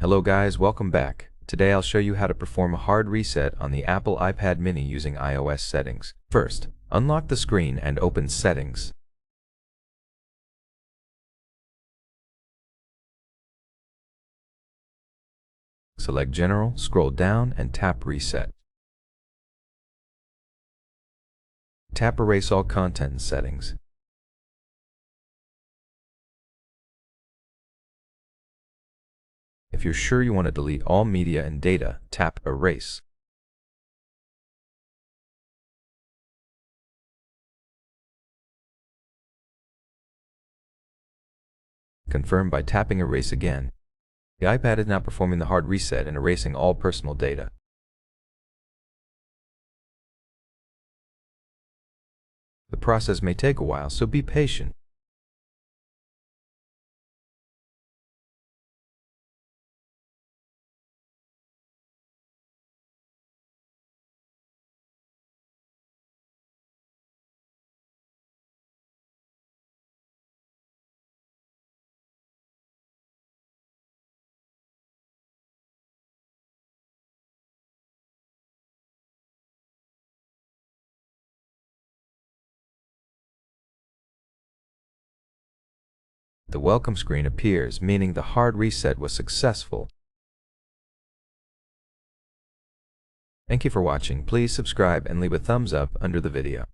Hello guys, welcome back. Today I'll show you how to perform a hard reset on the Apple iPad mini using iOS settings. First, unlock the screen and open Settings. Select General, scroll down and tap Reset. Tap Erase all content and settings. If you're sure you want to delete all media and data, tap Erase. Confirm by tapping Erase again. The iPad is now performing the hard reset and erasing all personal data. The process may take a while, so be patient. The welcome screen appears, meaning the hard reset was successful. Thank you for watching. Please subscribe and leave a thumbs up under the video.